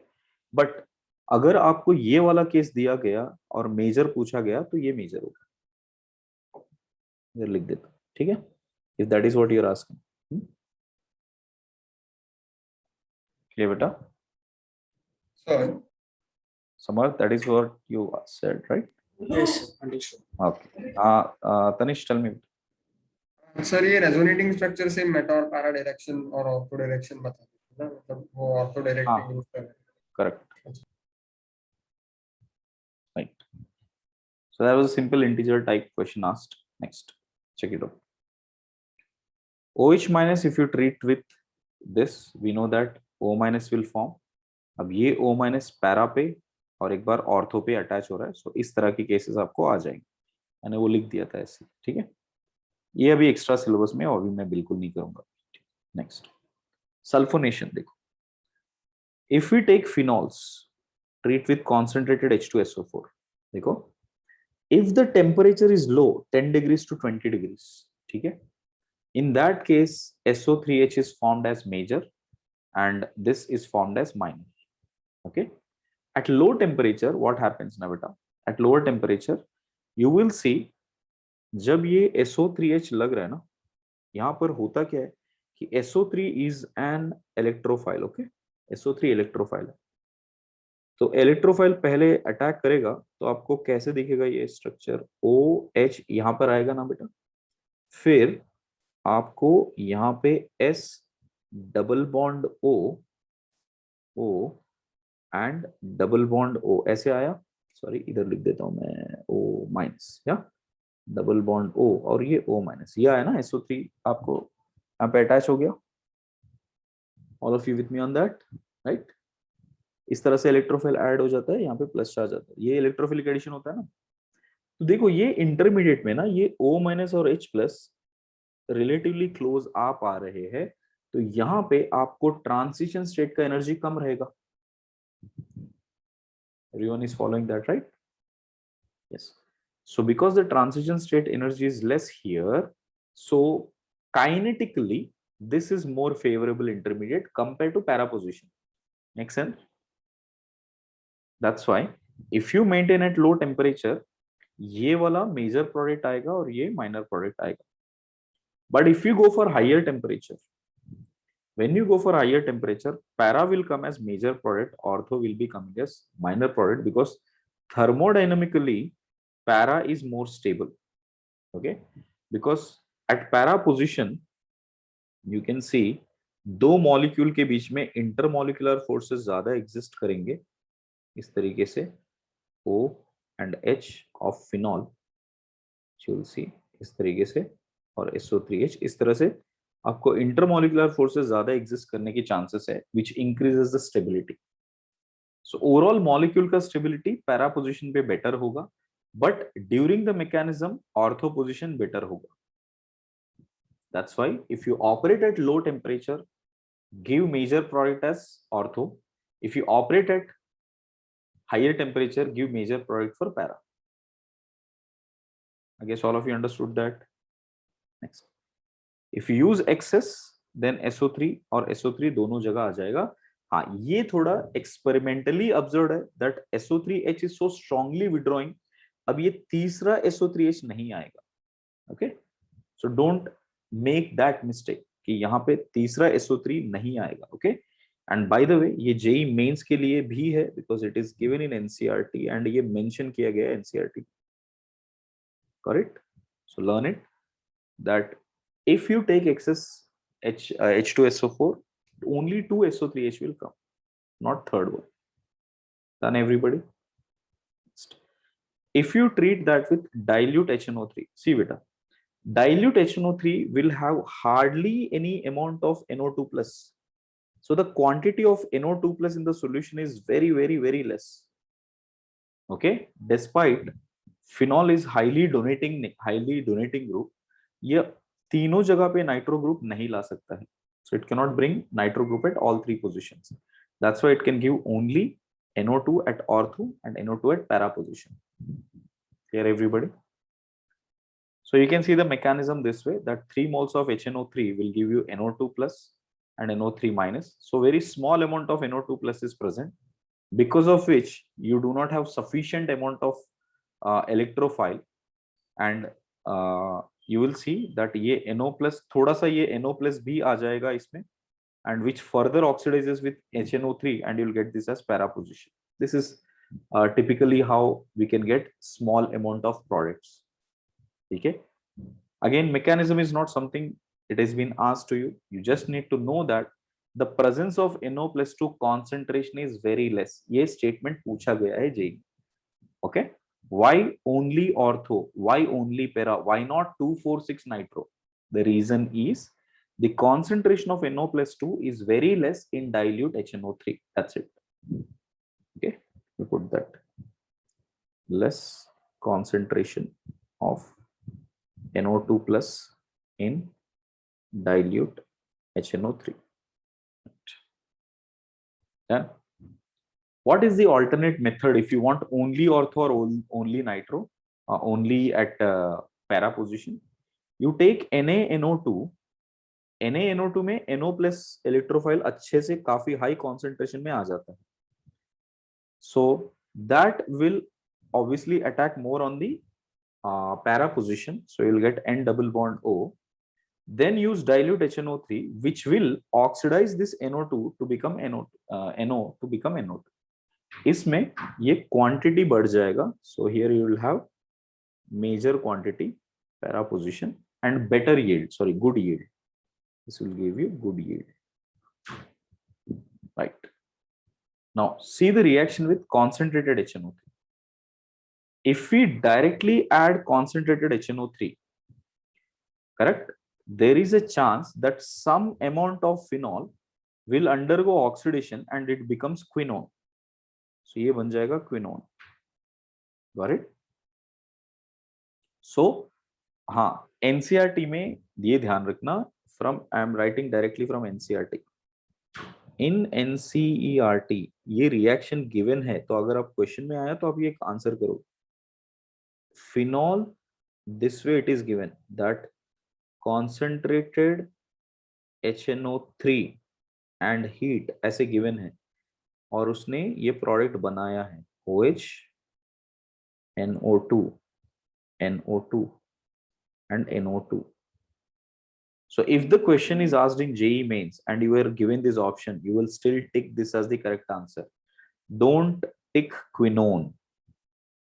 A: बट अगर आपको ये वाला केस दिया गया और मेजर पूछा गया तो ये मेजर होगा, इधर लिख देता. ठीक है, if that is what you are asking. Clear बेटा?
B: Sir,
A: Samarth, that is what you said, right?
D: Yes, understood.
A: Okay. Tanish, tell me.
B: Sir ये रेजोनेटिंग स्ट्रक्चर से मेटा और पैरा डायरेक्शन और ऑर्थो डायरेक्शन बता दो ना, मतलब वो ऑर्थो डायरेक्टिंग यूज कर रहे हैं.
A: Correct. Right. So that was a simple integer type question asked. Next, check it out. OH minus, if you treat with this, we know that O minus will form. अब ये O minus para पे और एक बार ortho पे attach हो रहा है, सो इस तरह के केसेस आपको आ जाएंगे। मैंने वो लिख दिया था ऐसे, ठीक है। ये अभी एक्स्ट्रा सिलेबस में और भी मैं बिल्कुल नहीं करूंगा। नेक्स्ट, सल्फोनेशन देखो, if we take phenols treat with concentrated H2SO4, देखो if the temperature is low 10 degrees to 20 degrees, ठीक है, in that case SO3H is formed as major and this is formed as minor. Okay, at low temperature what happens ना बेटा, at lower temperature you will see जब ये SO3H लग रहा है ना, यहाँ पर होता क्या है कि SO3 is an electrophile. okay, SO3 electrophile है, तो इलेक्ट्रोफाइल पहले अटैक करेगा तो आपको कैसे दिखेगा ये स्ट्रक्चर, OH यहाँ पर आएगा ना बेटा, फिर आपको यहाँ पे S double bond O and double bond O ऐसे आया, सॉरी इधर लिख देता हूं मैं O माइनस, या डबल बॉन्ड O और ये O माइनस, ये आया ना SO3 आपको यहाँ पे अटैच हो गया। All of you with me on that, right. इस तरह से इलेक्ट्रोफिल ऐड हो जाता है, यहाँ पे प्लस चार्ज आता है, ये इलेक्ट्रोफिलिक एडिशन होता है ना। तो देखो ये इंटरमीडिएट में ना ये O माइनस और H प्लस रिलेटिवली क्लोज आप आ रहे हैं, तो यहाँ पे आपको ट्रांजिशन स्टेट का एनर्जी कम रहेगा। Everyone is following that, right? Yes. So because the transition state energy is less here, so kinetically this is more favorable intermediate compared to para position. Make sense? That's why if you maintain at low temperature, ये वाला major product आएगा और ये minor product आएगा. But if you go for higher temperature, when you go for higher temperature, para will come as major product, ortho will be coming as minor product, because thermodynamically para is more stable. Okay, because at para position you can see दो molecule के बीच में intermolecular forces ज्यादा exist करेंगे, इस तरीके से O and H of phenol you will see इस तरीके से, और SO3H इस तरह से आपको इंटरमॉलिक्यूलर फोर्सेस ज्यादा एग्जिस्ट करने की चांसेस है, which increases the stability. So overall molecule का स्टेबिलिटी पैरा पोजीशन पे बेटर होगा, but during the mechanism ortho position better होगा. That's why if you operate at low temperature, give major product as ortho. If you operate at higher temperature, give major product for para. I guess all of you understood that. Next, if you use excess, then SO3 और SO3 दोनों जगह आ जाएगा. हाँ, ये थोड़ा experimentally observed है that SO3H is so strongly withdrawing. अब ये तीसरा SO3H नहीं आएगा. Okay, so don't make that mistake कि यहाँ पे तीसरा SO3 नहीं आएगा. Okay, and by the way ये JEE मेंस के लिए भी है because it is given in NCERT and ये mention किया गया है NCERT. Correct? So learn it that if you take excess H2SO4, only 2 SO3H will come, not third one. Done everybody? If you treat that with dilute HNO3, see beta, dilute HNO3 will have hardly any amount of NO2 plus. So the quantity of NO2 plus in the solution is very, very, very less. Okay, despite phenol is highly donating group, ये तीनों जगह पे nitro group नहीं ला सकता है. So it cannot bring nitro group at all three positions. That's why it can give only NO2 at ortho and NO2 at para position. Clear everybody? So you can see the mechanism this way, that 3 moles of HNO3 will give you NO2 plus and NO3 minus. So very small amount of NO2 plus is present, because of which you do not have sufficient amount of electrophile, and you will see that ये NO plus थोड़ा सा ये NO plus भी आ जाएगा इसमें, and which further oxidizes with HNO3 and you'll get this as para position. This is typically how we can get small amount of products. Okay, again mechanism is not something it has been asked to you. You just need to know that the presence of NO plus 2 concentration is very less. ये statement पूछा गया है JEE. Okay, why only ortho, why only para, why not 2,4,6 nitro? The reason is the concentration of NO plus 2 is very less in dilute HNO3. That's it. Okay, we put that less concentration of NO2 plus in dilute HNO3. Yeah. What is the alternate method if you want only ortho or only nitro, only at para position? You take NaNO2. NaNO2 में NO plus electrophile अच्छे से काफी high concentration में आ जाता है. So that will obviously attack more on the para position. So you'll get N double bond O. Then use dilute HNO3, which will oxidize this NO2 to become NO to become NO2. इसमें ये quantity बढ़ जाएगा. So here you will have major quantity para position and better yield. Sorry, good yield. This will give you good yield. Right. Now see the reaction with concentrated HNO3. If we directly add concentrated HNO3, correct, there is a chance that some amount of phenol will undergo oxidation and it becomes quinone. So ये बन जाएगा quinone. Got it? So हाँ, NCERT में ये ध्यान रखना. I am writing directly from NCERT. In NCERT ये reaction given है, तो अगर आप question में आया तो आप ये आंसर करो. Phenol, this way it is given that concentrated HNO3 and heat ऐसे given है और उसने ये प्रोडक्ट बनाया है OH, NO2, NO2 and NO2. So if the question is asked in JEE mains and you were given this option, you will still tick this as the correct answer. Don't tick quinone.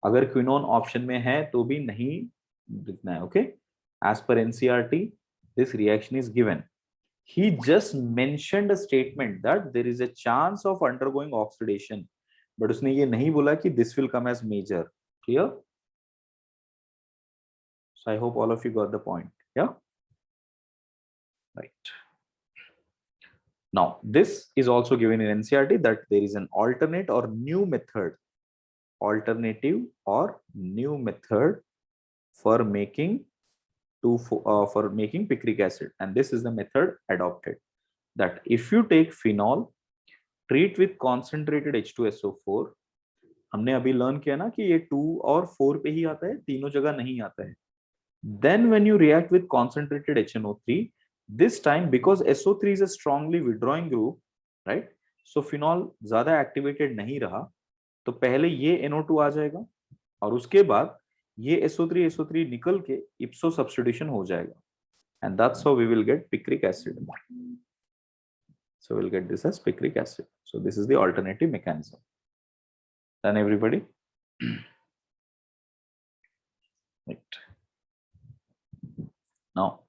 A: अगर quinone option में है तो भी नहीं लिखना है. Okay, as per NCERT this reaction is given. He just mentioned a statement that there is a chance of undergoing oxidation, but उसने ये नहीं बोला कि this will come as major. Clear? So I hope all of you got the point. Yeah. Right. Now this is also given in NCERT that there is an alternate or new method, alternative or new method for making picric acid, and this is the method adopted. That if you take phenol, treat with concentrated H2SO4. हमने अभी learn किया ना कि ये 2 और 4 पे ही आता है, तीनों जगह नहीं आता है. Then when you react with concentrated HNO3, this time because SO3 is a strongly withdrawing group, right? So phenol ज्यादा activated नहीं रहा, तो पहले ये NO2 आ जाएगा और उसके बाद ये SO3 निकल के ipso substitution हो जाएगा, and that's how we will get picric acid. So we'll get this as picric acid. So this is the alternative mechanism. Done, everybody? Right. Now,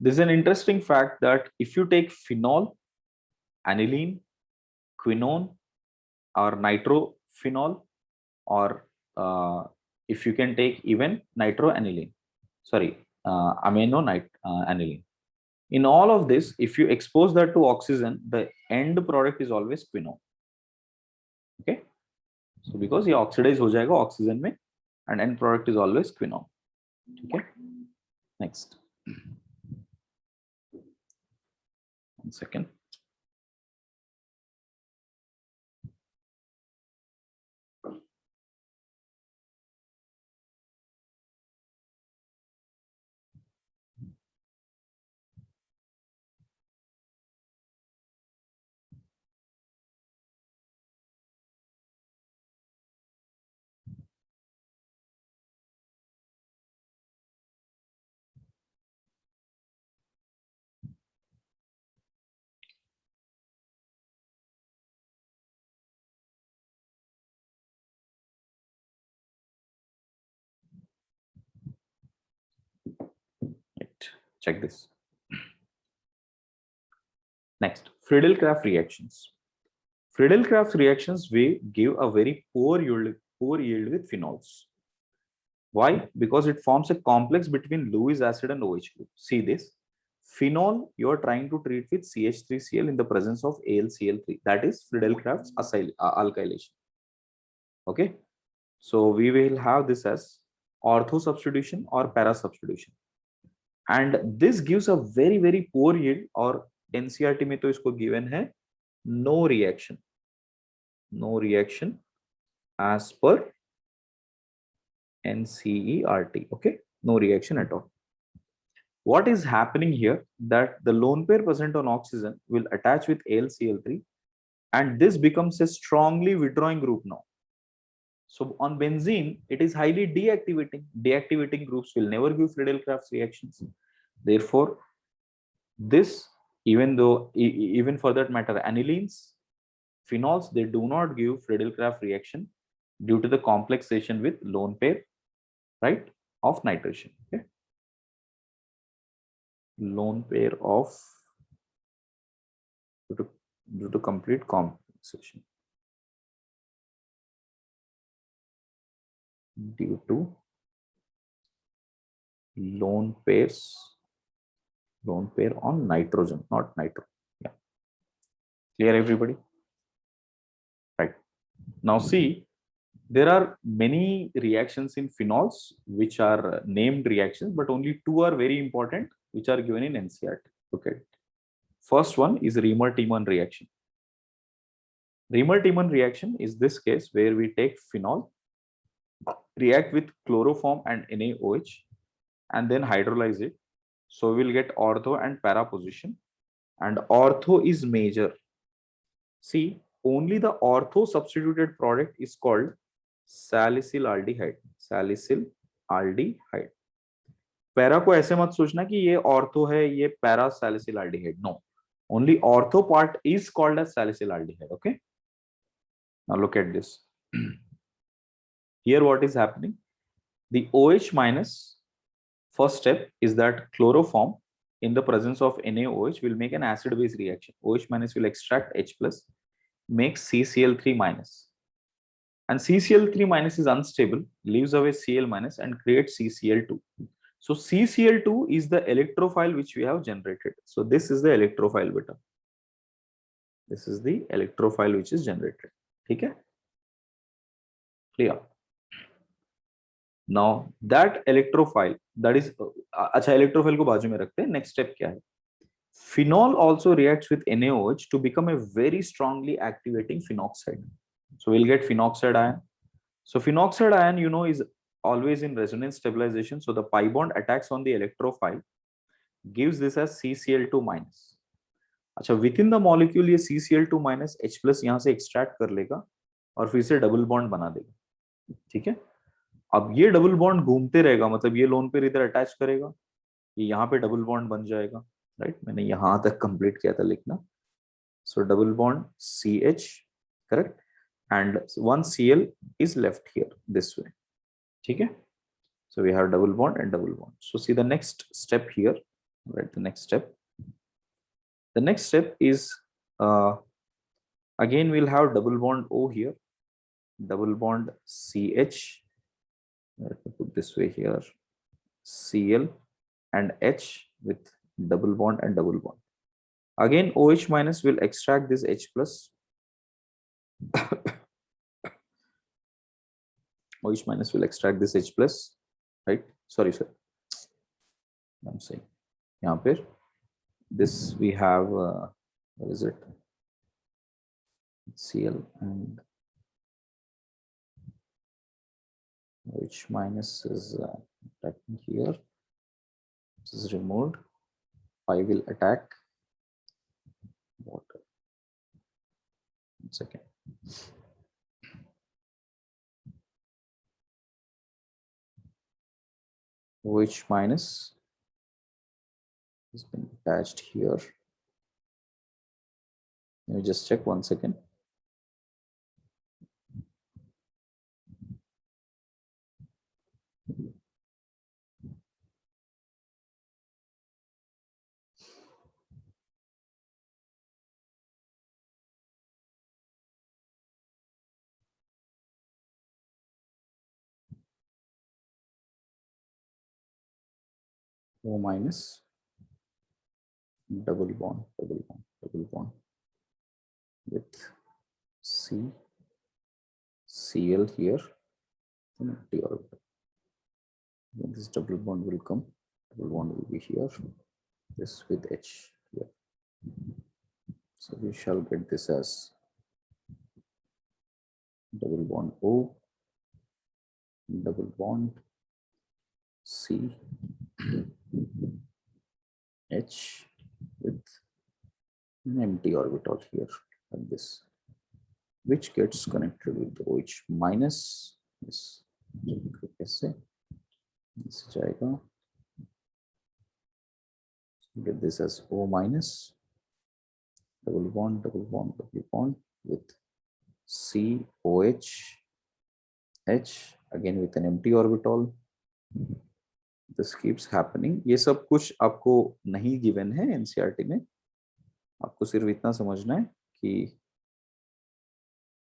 A: this is an interesting fact that if you take phenol, aniline, quinone, or nitrophenol, or if you can take even nitroaniline, sorry, aniline. In all of this, if you expose that to oxygen, the end product is always quinone. Okay, so because ये oxidize हो जाएगा oxygen में, and end product is always quinone. Okay, next. 1 second. Check this. Next, Friedel-Crafts reactions. Friedel-Crafts reactions will give a very poor yield with phenols. Why? Because it forms a complex between Lewis acid and OH group. See this. Phenol, you are trying to treat with CH3Cl in the presence of AlCl3. That is Friedel-Crafts alkylation. Okay. So we will have this as ortho substitution or para substitution. And this gives a very, very poor yield, or NCERT में तो इसको given है no reaction. No reaction as per NCERT. Okay. No reaction at all. What is happening here, that the lone pair present on oxygen will attach with AlCl3, and this becomes a strongly withdrawing group now. So on benzene, it is highly deactivating. Deactivating groups will never give Friedel-Crafts reactions. Therefore, this, even for that matter, anilines, phenols, they do not give Friedel-Crafts reaction due to the complexation with lone pair, right, of nitration. Okay. Lone pair of due to complete complexation. Due to lone pair on nitrogen, not nitro. Yeah. Clear, everybody? Right. Now see, there are many reactions in phenols which are named reactions, but only two are very important, which are given in NCERT. Okay. First one is Riemer-Tiemann reaction. Riemer-Tiemann reaction is this case where we take phenol, react with chloroform and NaOH, and then hydrolyze it. So we'll get ortho and para position, and ortho is major. See, only the ortho substituted product is called salicylaldehyde. Salicylaldehyde. Para को ऐसे मत सोचना कि ये ortho है, ये para salicylaldehyde. No, only ortho part is called as salicylaldehyde. Okay. Now look at this. Here what is happening? The OH minus, first step is that chloroform in the presence of NaOH will make an acid base reaction. OH minus will extract H plus, makes CCl3 minus. And CCl3 minus is unstable, leaves away Cl minus and creates CCl2. So CCl2 is the electrophile which we have generated. So this is the electrophile beta. This is the electrophile which is generated. Okay? Clear? Now that electrophile, that is, अच्छा electrophile को बाजू में रखते हैं. Next step क्या है? Phenol also reacts with NaOH to become a very strongly activating phenoxide. So we'll get phenoxide ion. So phenoxide ion, you know, is always in resonance stabilization. So the pi bond attacks on the electrophile, gives this as CCl2 minus. अच्छा, within the molecule ये CCl2 minus H plus यहाँ से extract कर लेगा और फिर से double bond बना देगा. ठीक है. अब ये डबल बॉन्ड घूमते रहेगा, मतलब ये लोन पेयर इधर अटैच करेगा, ये यहाँ पे डबल बॉन्ड बन जाएगा. राइट, मैंने यहाँ तक कंप्लीट किया था लिखना. सो double bond CH, correct, and one Cl is left here this way. ठीक है. So we have double bond and double bond. So see the next step here, right? The next step. The next step is again we'll have double bond O here, double bond CH. Let me put this way here, Cl and H with double bond and double bond. Again OH minus will extract this H plus. OH minus will extract this H plus, right? Sorry, sir. I'm saying, यहाँ पे this we have what is it? Cl and OH minus is attacking here. This is removed. Pi will attack water. 1 second. OH minus has been attached here. Let me just check 1 second. O minus double bond, double bond, double bond with C, Cl here, and empty orbital. Then this double bond will come, double bond will be here, this with H here. So we shall get this as double bond O, double bond C, H with an empty orbital here like this, which gets connected with the OH minus this. कैसे जाएगा? Get this as O minus, double bond, double bond, double bond with COH, H again with an empty orbital. This keeps happening. ये सब कुछ आपको नहीं given है NCERT में, आपको सिर्फ इतना समझना है कि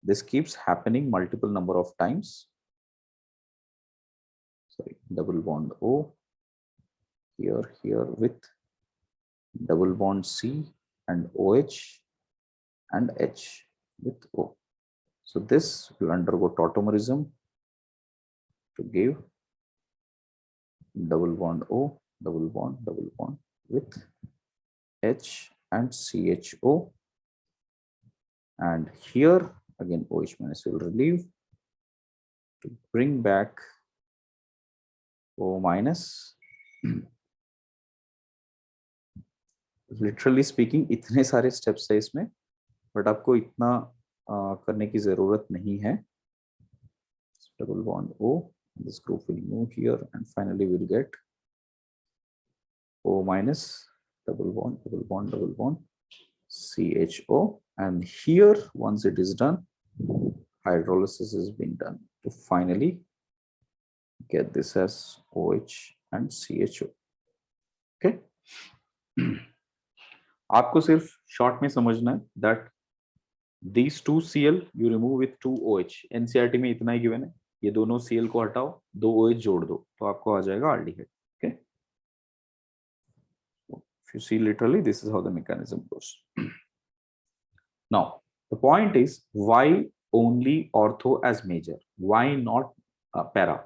A: this keeps happening multiple number of times. Sorry, double bond O here, here with double bond C and OH and H with O. So this will undergo tautomerism to give double bond O, double bond with H and CHO, and here again OH minus will relieve to bring back O minus. Literally speaking इतने सारे steps है इसमें, but आपको इतना करने की जरूरत नहीं है. Double bond O, this group will move here, and finally we'll get O minus, double bond CHO, and here once it is done, hydrolysis is being done to finally get this as OH and CHO. Okay. आपको सिर्फ short में समझना है that these two Cl you remove with two OH. NCERT में इतना ही given है, ये दोनों Cl को हटाओ, दो OH जोड़ दो, तो आपको आ जाएगा aldehyde. Okay. If you see literally, this is how the mechanism goes. Now the point is, why only ortho as major? Why not para?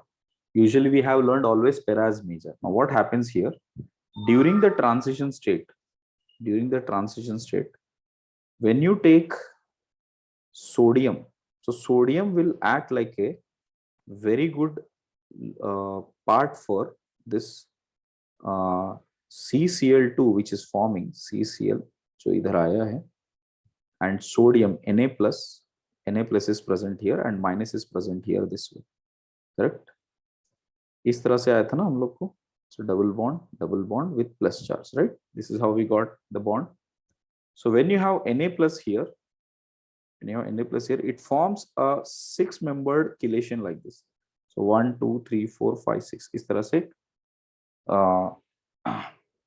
A: Usually we have learned always para as major. Now what happens here during the transition state? When you take sodium, so sodium will act like a very good part for this CCl2 which is forming CCl, so idhar aaya hai, and sodium Na plus is present here and minus is present here this way, correct? इस तरह से आया था ना हम लोग को. So double bond with plus charge, right? This is how we got the bond. So when you have Na plus here, it forms a 6-membered chelation like this. So 1, 2, 3, 4, 5, 6. इस तरह से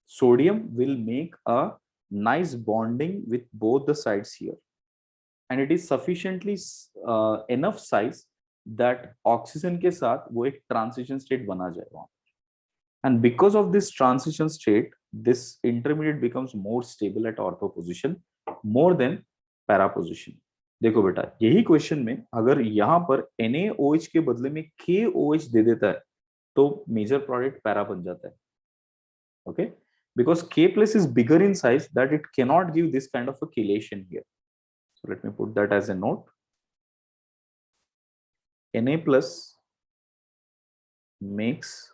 A: sodium will make a nice bonding with both the sides here, and it is sufficiently enough size that oxygen के साथ वो एक transition state बना जाएगा. And because of this transition state, this intermediate becomes more stable at ortho position more than para position. देखो बेटा, यही question में अगर यहाँ पर NaOH के बदले में KOH दे देता है तो मेजर प्रोडक्ट पैरा बन जाता है. Okay, because K plus is bigger in size that it cannot give this kind of a chelation here. So let me put that as a note. Na plus makes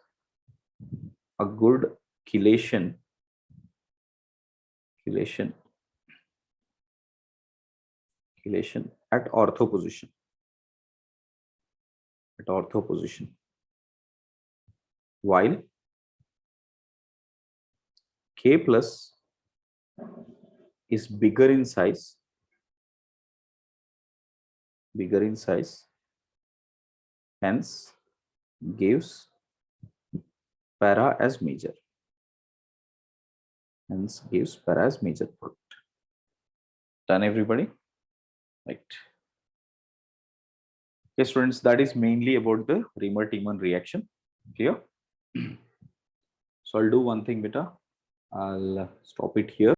A: a good chelation at ortho position. While K plus is bigger in size, hence gives para as major. Product. Done, everybody? Right. Okay, students, that is mainly about the Riemann-Tiemann reaction. Clear? So I'll do one thing, beta. I'll stop it here.